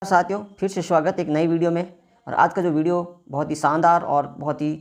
साथियों, फिर से स्वागत एक नई वीडियो में। और आज का जो वीडियो बहुत ही शानदार और बहुत ही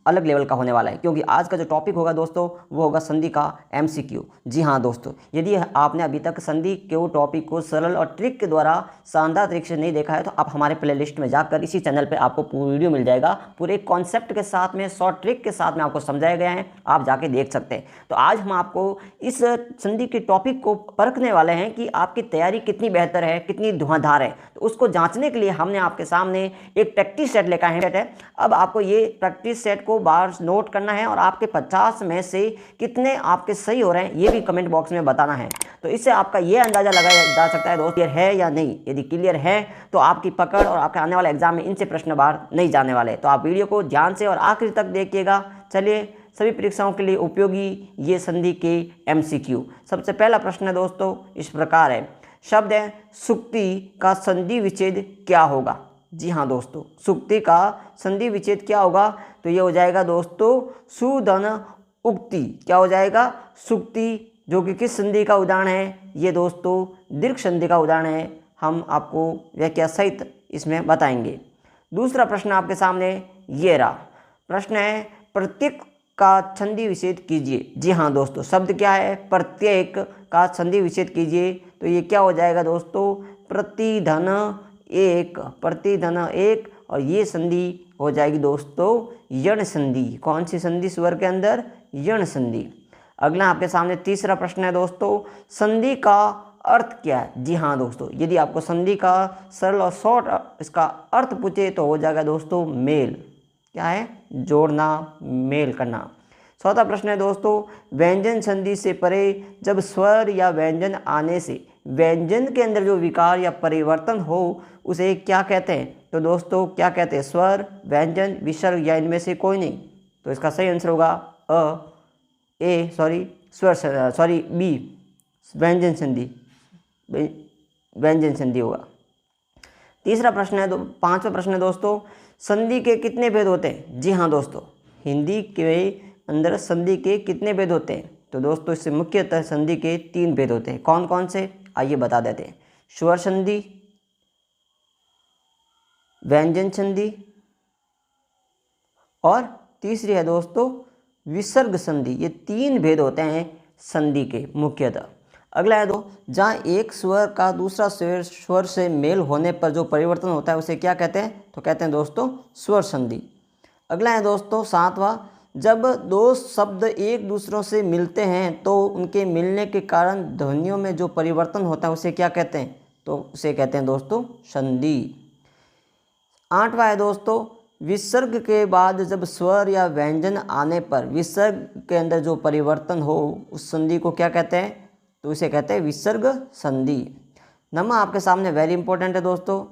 अलग लेवल का होने वाला है, क्योंकि आज का जो टॉपिक होगा दोस्तों वो होगा संधि का एमसीक्यू। जी हाँ दोस्तों, यदि आपने अभी तक संधि के टॉपिक को सरल और ट्रिक के द्वारा शानदार तरीके से नहीं देखा है तो आप हमारे प्लेलिस्ट में जाकर इसी चैनल पे आपको पूरी वीडियो मिल जाएगा। पूरे कॉन्सेप्ट के साथ में, शॉर्ट ट्रिक के साथ में आपको समझाया गया है, आप जाके देख सकते हैं। तो आज हम आपको इस संधि के टॉपिक को परखने वाले हैं कि आपकी तैयारी कितनी बेहतर है, कितनी धुआंधार है। तो उसको जांचने के लिए हमने आपके सामने एक प्रैक्टिस सेट लेकर है। अब आपको ये प्रैक्टिस सेट को बार नोट करना है और आपके 50 में से कितने आपके सही हो रहे हैं ये भी कमेंट बॉक्स में बताना है। तो इससे आपका ये अंदाजा लगाया जा सकता है दोस्त क्लियर है या नहीं। यदि क्लियर है तो आपकी पकड़ और आपके आने वाले एग्जाम में इनसे प्रश्न बाहर नहीं जाने वाले। तो आप वीडियो को ध्यान से और आखिर तक देखिएगा। चलिए, सभी परीक्षाओं के लिए उपयोगी ये संधि के एमसीक्यू। सबसे पहला प्रश्न है दोस्तों, इस प्रकार है। शब्द है सुक्ति का संधि विच्छेद क्या होगा। जी हाँ दोस्तों, सुक्ति का संधि विच्छेद क्या होगा तो ये हो जाएगा दोस्तों सुधन उक्ति। क्या हो जाएगा? सुक्ति, जो कि किस संधि का उदाहरण है? ये दोस्तों दीर्घ संधि का उदाहरण है। हम आपको व्याख्या सहित इसमें बताएंगे। दूसरा प्रश्न आपके सामने ये रहा। प्रश्न है प्रत्येक का संधि विच्छेद कीजिए। जी हाँ दोस्तों, शब्द क्या है? प्रत्येक का संधि विच्छेद कीजिए। तो ये क्या हो जाएगा दोस्तों? प्रतिधन एक, प्रतिधन एक। और ये संधि हो जाएगी दोस्तों यण संधि। कौन सी संधि स्वर के अंदर? यण संधि। अगला आपके सामने तीसरा प्रश्न है दोस्तों, संधि का अर्थ क्या है। जी हाँ दोस्तों, यदि आपको संधि का सरल और शॉर्ट इसका अर्थ पूछे तो हो जाएगा दोस्तों मेल। क्या है? जोड़ना, मेल करना। चौथा प्रश्न है दोस्तों, व्यंजन संधि से परे जब स्वर या व्यंजन आने से व्यंजन के अंदर जो विकार या परिवर्तन हो उसे क्या कहते हैं? तो दोस्तों क्या कहते हैं? स्वर, व्यंजन, विसर्ग या इनमें से कोई नहीं। तो इसका सही आंसर होगा बी, व्यंजन संधि। व्यंजन संधि होगा। तीसरा प्रश्न है, पांचवा प्रश्न है दोस्तों, संधि के कितने भेद होते हैं। जी हाँ दोस्तों, हिंदी के अंदर संधि के कितने भेद होते हैं? तो दोस्तों इससे मुख्यतः संधि के 3 भेद होते हैं। कौन कौन से आइए बता देते हैं। स्वर संधि, व्यंजन संधि और तीसरी है दोस्तों विसर्ग संधि। ये 3 भेद होते हैं संधि के मुख्यतः। अगला है जहाँ एक स्वर का दूसरा स्वर से मेल होने पर जो परिवर्तन होता है उसे क्या कहते हैं? तो कहते हैं दोस्तों स्वर संधि। अगला है दोस्तों 7वां, जब 2 शब्द एक दूसरों से मिलते हैं तो उनके मिलने के कारण ध्वनियों में जो परिवर्तन होता है उसे क्या कहते हैं? तो उसे कहते हैं दोस्तों संधि। 8वां है दोस्तों, विसर्ग के बाद जब स्वर या व्यंजन आने पर विसर्ग के अंदर जो परिवर्तन हो उस संधि को क्या कहते हैं? तो उसे कहते हैं विसर्ग संधि। 9वां आपके सामने वेरी इंपॉर्टेंट है दोस्तों,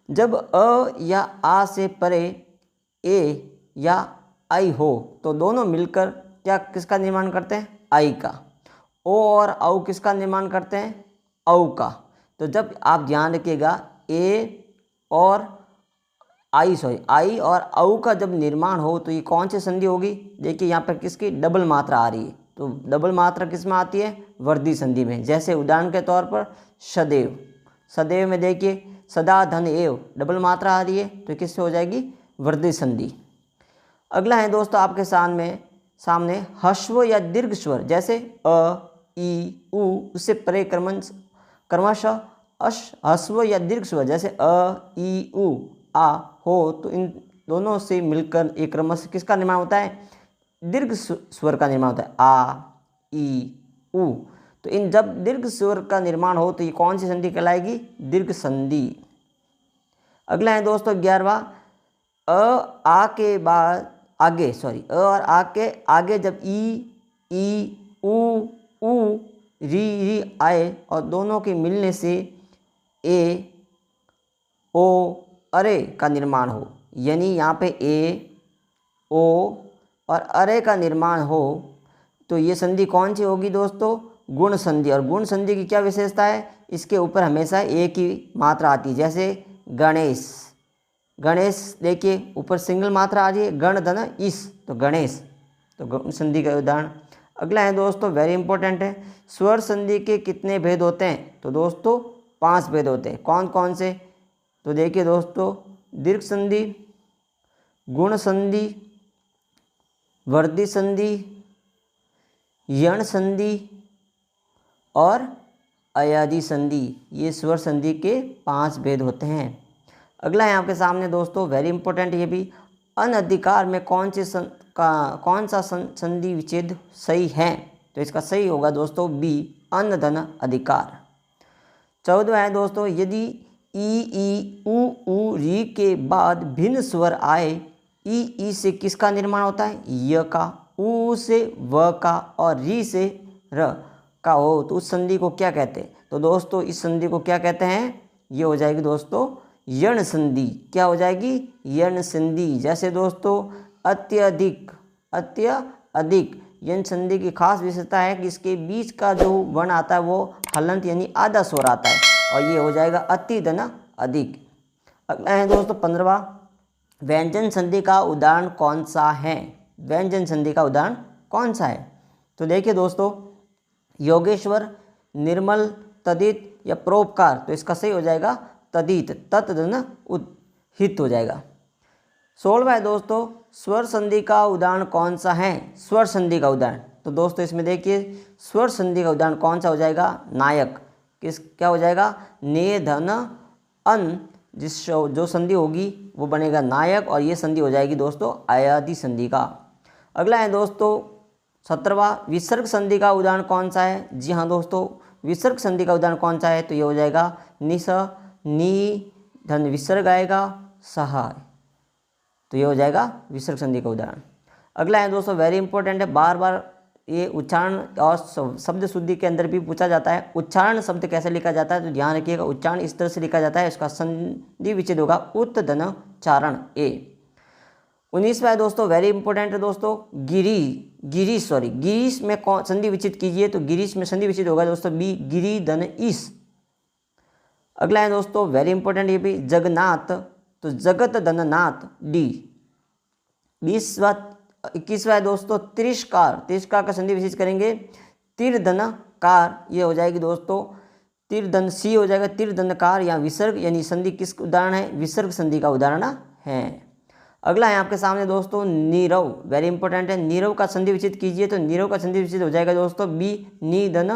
जब अ या आ से परे ए या आई हो तो दोनों मिलकर क्या किसका निर्माण करते हैं? आई का। ओ और औ किसका निर्माण करते हैं? औ का। तो जब आप ध्यान रखिएगा ए और आई और औ का जब निर्माण हो तो ये कौन सी संधि होगी? देखिए यहाँ पर किसकी डबल मात्रा आ रही है। तो डबल मात्रा किस में आती है? वर्धी संधि में। जैसे उदाहरण के तौर पर सदैव, सदैव में देखिए सदा धन एव डबल मात्रा आ रही है तो किससे हो जाएगी? वर्धी संधि। अगला है दोस्तों आपके सामने ह्रस्व या दीर्घ स्वर, जैसे अ, ई, उ, उससे परे क्रमशः ह्रस्व या दीर्घ स्वर जैसे अ, ई, उ, आ हो तो इन दोनों से मिलकर एक क्रमशः किसका निर्माण होता है? दीर्घ स्वर का निर्माण होता है। आ, ई, उ। तो इन जब दीर्घ स्वर का निर्माण हो तो ये कौन सी संधि कहलाएगी? दीर्घ संधि। अगला है दोस्तों 11वां, आ के बाद आगे अ और आ के आगे जब ई, उ, री आए और दोनों के मिलने से ए, ओ, अरे का निर्माण हो, यानी यहाँ पे ए, ओ और अरे का निर्माण हो तो ये संधि कौन सी होगी दोस्तों? गुण संधि। और गुण संधि की क्या विशेषता है? इसके ऊपर हमेशा एक ही मात्रा आती है। जैसे गणेश, गणेश देखिए ऊपर सिंगल मात्रा आ रही है, गण धन इस तो गणेश, तो गुण संधि का उदाहरण। अगला है दोस्तों वेरी इंपॉर्टेंट है, स्वर संधि के कितने भेद होते हैं? तो दोस्तों 5 भेद होते हैं। कौन कौन से? तो देखिए दोस्तों, दीर्घ संधि, गुण संधि, वर्धी संधि, यण संधि और अयादी संधि, ये स्वर संधि के 5 भेद होते हैं। अगला है आपके सामने दोस्तों, वेरी इंपॉर्टेंट ये भी, अनधिकार में कौन सा संधि विच्छेद सही है? तो इसका सही होगा दोस्तों बी, अन धन अधिकार। 14वां है दोस्तों, यदि ई ऊ री के बाद भिन्न स्वर आए, ई से किसका निर्माण होता है? य का, ऊ से व का और री से र का हो तो उस संधि को क्या कहते हैं? तो दोस्तों इस संधि को क्या कहते हैं? ये हो जाएगी दोस्तों यण संधि। क्या हो जाएगी? यण संधि। जैसे दोस्तों अत्यधिक, अत्यधिक, यण संधि की खास विशेषता है कि इसके बीच का जो वर्ण आता है वो हलंत यानी आधा स्वर आता है और ये हो जाएगा अति धन अधिक। अगला है दोस्तों 15वां, व्यंजन संधि का उदाहरण कौन सा है? व्यंजन संधि का उदाहरण कौन सा है? तो देखिए दोस्तों, योगेश्वर, निर्मल, तदित या परोपकार, तो इसका सही हो जाएगा तदित, तत् धन हित हो जाएगा। 16वां है दोस्तों, स्वर संधि का उदाहरण कौन सा है? स्वर संधि का उदाहरण, तो दोस्तों इसमें देखिए स्वर संधि का उदाहरण कौन सा हो जाएगा? नायक। क्या हो जाएगा? ने धन अन, जो संधि होगी वो बनेगा नायक और ये संधि हो जाएगी दोस्तों अयादी संधि का। अगला है दोस्तों 17वां, विसर्ग संधि का उदाहरण कौन सा है? जी हाँ दोस्तों, विसर्ग संधि का उदाहरण कौन सा है? तो ये हो जाएगा निस, नी धन विसर्ग आएगा सहाय, तो ये हो जाएगा विसर्ग संधि का उदाहरण। अगला है दोस्तों वेरी इंपॉर्टेंट है, बार बार ये उच्चारण और शब्द शुद्धि के अंदर भी पूछा जाता है। उच्चारण शब्द कैसे लिखा जाता है? तो ध्यान रखिएगा, उच्चारण इस तरह से लिखा जाता है, इसका संधि विच्छेद होगा उत धन चारण ए। 19वां है दोस्तों वेरी इंपॉर्टेंट है दोस्तों, गिरीश में कौन संधि विच्छेद कीजिए? तो गिरीश में संधि विच्छेद होगा दोस्तों बी, गिरी धन ईस। अगला है दोस्तों वेरी इंपॉर्टेंट ये भी, जगन्नाथ, तो जगत धन नाथ डी। 21वां है दोस्तों तिरस्कार का संधि विच्छेद करेंगे तिर धन कार, ये हो जाएगी दोस्तों तिर धन सी हो जाएगा, तिर धन कार या विसर्ग यानी संधि किस उदाहरण है? विसर्ग संधि का उदाहरण है। अगला है आपके सामने दोस्तों नीरव, वेरी इंपॉर्टेंट है, नीरव का संधि विच्छेद कीजिए। तो नीरव का संधि विच्छेद हो जाएगा दोस्तों बी, नी धन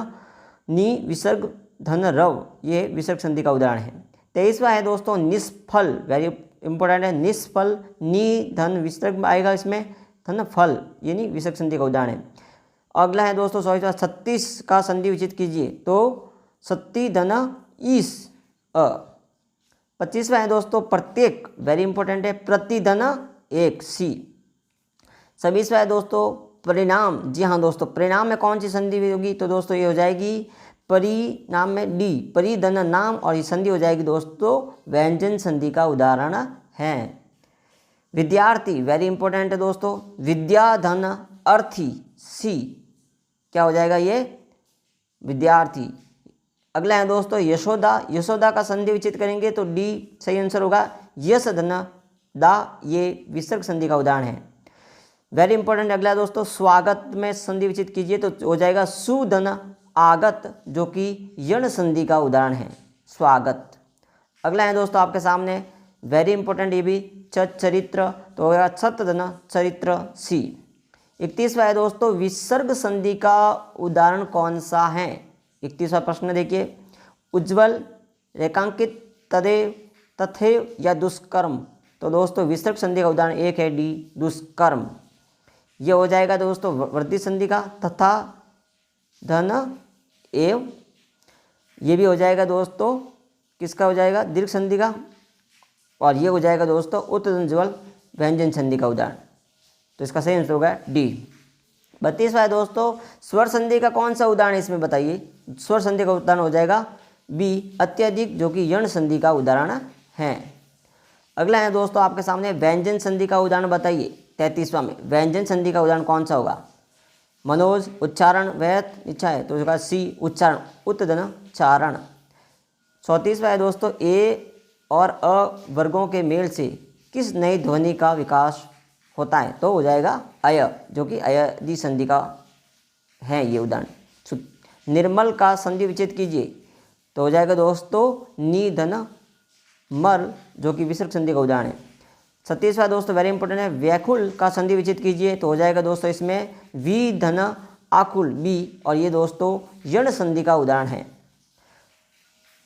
नी विसर्ग धन रव, ये विसर्ग संधि का उदाहरण है। 23वां है दोस्तों निष्फल, वेरी इंपॉर्टेंट है, निष्फल, नी धन विसर्ग आएगा इसमें धन फल, यानी विसर्ग संधि का उदाहरण है। अगला है दोस्तों 36 का संधि विच्छेद कीजिए। तो सत्ती धन ईस अ। 25वां है दोस्तों प्रत्येक, वेरी इंपॉर्टेंट है, प्रति धन एक सी। 26वां है दोस्तों परिणाम, जी हाँ दोस्तों परिणाम में कौन सी संधि होगी? तो दोस्तों ये हो जाएगी परिणाम में डी, परिधन नाम और ये संधि हो जाएगी दोस्तों व्यंजन संधि का उदाहरण है। विद्यार्थी, वेरी इंपॉर्टेंट है दोस्तों, विद्या धन अर्थी सी, क्या हो जाएगा ये? विद्यार्थी। अगला है दोस्तों यशोदा का संधि विच्छेद करेंगे तो डी सही आंसर होगा, यश धन दा, ये विसर्ग संधि का उदाहरण है। वेरी इंपॉर्टेंट अगला दोस्तों स्वागत में संधि विच्छेद कीजिए तो हो जाएगा सुधन आगत, जो कि यण संधि का उदाहरण है, स्वागत। अगला है दोस्तों आपके सामने वेरी इंपॉर्टेंट ये भी चरित्र, तो होगा छत धन चरित्र सी। 31वां है दोस्तों विसर्ग संधि का उदाहरण कौन सा है? 31वां प्रश्न देखिए, उज्ज्वल, रेखांकित, तदेव, तथेव या दुष्कर्म। तो दोस्तों विसर्ग संधि का उदाहरण एक है डी, दुष्कर्म। ये हो जाएगा दोस्तों वृद्धि संधि का, तथा धन एव, ये भी हो जाएगा दोस्तों किसका हो जाएगा? दीर्घ संधि का। और ये हो जाएगा दोस्तों उत्तरज्वल व्यंजन संधि का उदाहरण, तो इसका सही आंसर होगा डी। 32वां है दोस्तों स्वर संधि का कौन सा उदाहरण इसमें बताइए? स्वर संधि का उदाहरण हो जाएगा बी, अत्यधिक, जो कि यण संधि का उदाहरण है। अगला है दोस्तों आपके सामने व्यंजन संधि का उदाहरण बताइए। 33वां में व्यंजन संधि का उदाहरण कौन सा होगा? मनोज, उच्चारण, वैत, इच्छा है, तो इसका सी, उच्चारण, उत्तधन चारण। 34वां है दोस्तों ए और अ वर्गों के मेल से किस नई ध्वनि का विकास होता है? तो हो जाएगा अय, जो कि अयदी संधि का है ये उदाहरण। निर्मल का संधि विच्छेद कीजिए तो हो जाएगा दोस्तों नी धन मर जो कि विसर्ग संधि का उदाहरण है। 36वां दोस्तों वेरी इंपॉर्टेंट है, व्याकुल का संधि विच्छेद कीजिए तो हो जाएगा दोस्तों इसमें वी धन आकुल बी, और ये दोस्तों यण संधि का उदाहरण है।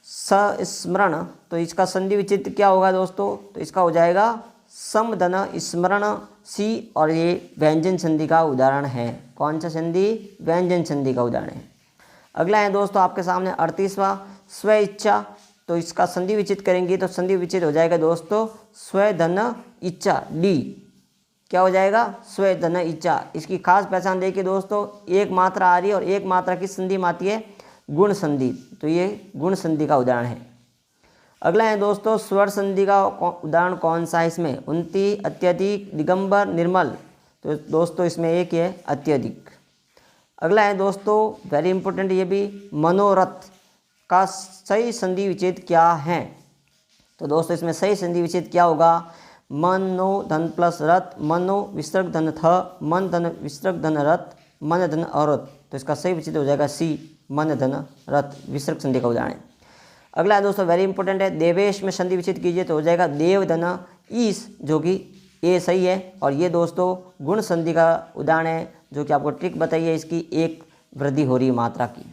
स्मरण, तो इसका संधि विच्छेद क्या होगा दोस्तों, तो इसका हो जाएगा सम धन स्मरण सी, और ये व्यंजन संधि का उदाहरण है। कौन सा संधि, व्यंजन संधि का उदाहरण है। अगला है दोस्तों आपके सामने 38वां स्व इच्छा, तो इसका संधि विच्छेद करेंगे तो संधि विच्छेद हो जाएगा दोस्तों स्व धन इच्छा डी। क्या हो जाएगा, स्व धन इच्छा। इसकी खास पहचान देखिए दोस्तों, एक मात्रा आ रही है और एक मात्रा की संधि में आती है गुण संधि, तो ये गुण संधि का उदाहरण है। अगला है दोस्तों स्वर संधि का उदाहरण कौन सा है इसमें, उन्नति, अत्यधिक, दिगंबर, निर्मल, तो दोस्तों इसमें एक ही है अत्यधिक। अगला है दोस्तों वेरी इंपॉर्टेंट ये भी, मनोरथ का सही संधि विच्छेद क्या है, तो दोस्तों इसमें सही संधि विच्छेद क्या होगा, मनो धन प्लस रथ, मनो विसर्ग धन थ, मन धन विसर्ग धन रथ, मन धन अरथ, तो इसका सही विच्छेद हो जाएगा सी, मन धन रथ, विसर्ग संधि का उदाहरण है। अगला है दोस्तों वेरी इंपॉर्टेंट है, देवेश में संधि विच्छेद कीजिए तो हो जाएगा देव धन ईस, जो कि ए सही है, और ये दोस्तों गुण संधि का उदाहरण है, जो कि आपको ट्रिक बताइए इसकी, एक वृद्धि हो रही मात्रा की।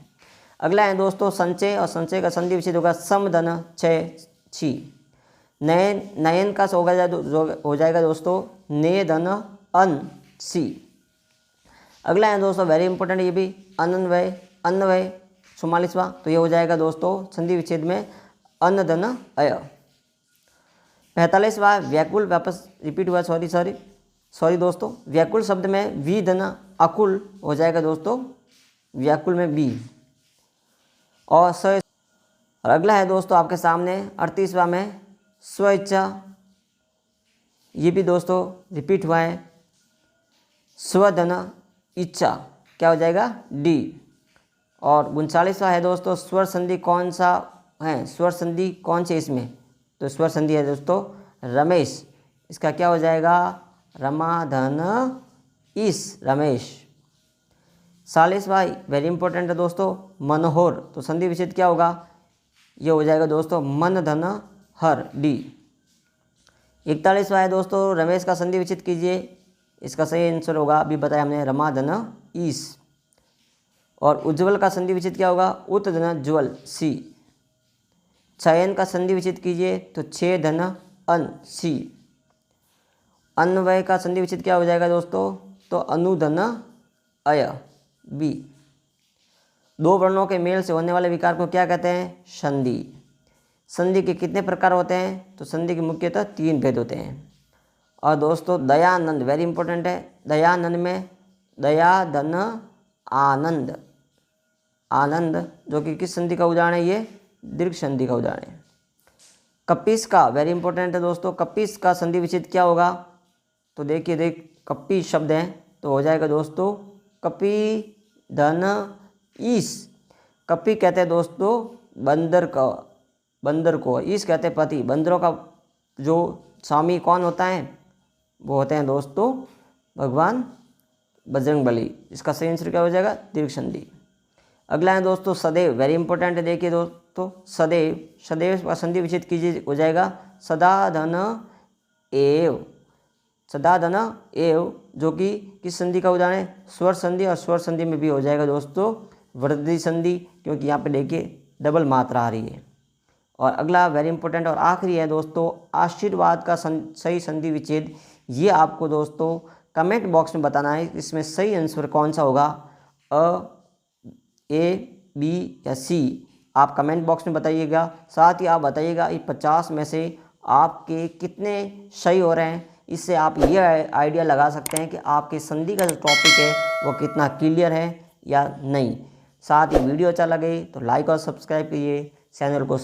अगला है दोस्तों संचय, और संचय का संधि विच्छेद होगा सम धन छः छी। नयन, नयन का हो जाएगा दोस्तों ने धन अन सी। अगला है दोस्तों वेरी इंपॉर्टेंट ये भी, अनन्वय, अन्वय 44वां, तो ये हो जाएगा दोस्तों संधि विच्छेद में अन्न धन अय। 45वां व्याकुल, वापस रिपीट हुआ, सॉरी दोस्तों, व्याकुल शब्द में वी धन अकुल हो जाएगा दोस्तों व्याकुल में बी, और अगला है दोस्तों आपके सामने 38वां में स्व इच्छा, ये भी दोस्तों रिपीट हुआ है, स्वधन इच्छा, क्या हो जाएगा डी। और 39वां है दोस्तों स्वर संधि कौन सा है, स्वर संधि कौन से इसमें, तो स्वर संधि है दोस्तों रमेश, इसका क्या हो जाएगा रमा धन इस, रमेश। 40वां वेरी इंपॉर्टेंट है दोस्तों मनोहर, तो संधि विच्छेद क्या होगा, ये हो जाएगा दोस्तों मन धन हर डी। 41वां है दोस्तों रमेश का संधि विच्छेद कीजिए, इसका सही आंसर होगा अभी बताया हमने रमा धन ईस। और उज्ज्वल का संधि विच्छेद क्या होगा, उत धन ज्वल सी। चयन का संधि विच्छेद कीजिए तो छे धन अन सी। अन्वय का संधि विच्छेद क्या हो जाएगा दोस्तों, तो अनुधन अय बी। दो वर्णों के मेल से होने वाले विकार को क्या कहते हैं, संधि। संधि के कितने प्रकार होते हैं, तो संधि के मुख्यतः 3 भेद होते हैं। और दोस्तों दयानंद वेरी इंपॉर्टेंट है, दयानंद में दया धन आनंद, आनंद जो कि किस संधि का उदाहरण है, ये दीर्घ संधि का उदाहरण है। कपीस का वेरी इंपॉर्टेंट है दोस्तों, कपीस का संधि विच्छेद क्या होगा, तो देखिए कपी शब्द है तो हो जाएगा दोस्तों कपी धन ईस। कपी कहते हैं दोस्तों बंदर का, बंदर को, ईस कहते हैं पति। बंदरों का जो स्वामी कौन होता है, वो होते हैं दोस्तों भगवान बजरंगबली। इसका सही आंसर क्या हो जाएगा, दीर्घ संधि। अगला है दोस्तों सदैव वेरी इंपॉर्टेंट है, देखिए दोस्तों सदैव, सदैव का संधि विच्छेद कीजिए हो जाएगा सदा धन एव, सदा धन एव जो कि किस संधि का उदाहरण है, स्वर संधि। और स्वर संधि में भी हो जाएगा दोस्तों वृद्धि संधि, क्योंकि यहाँ पे देखिए डबल मात्रा आ रही है। और अगला वेरी इंपॉर्टेंट और आखिरी है दोस्तों आशीर्वाद का सही संधि विच्छेद। ये आपको दोस्तों कमेंट बॉक्स में बताना है इसमें सही आंसर कौन सा होगा, अ, ए, बी या सी। आप कमेंट बॉक्स में बताइएगा। साथ ही आप बताइएगा ये 50 में से आपके कितने सही हो रहे हैं। इससे आप ये आइडिया लगा सकते हैं कि आपके संधि का जो टॉपिक है वो कितना क्लियर है या नहीं। साथ ही वीडियो अच्छा लगे तो लाइक और सब्सक्राइब कीजिए, चैनल को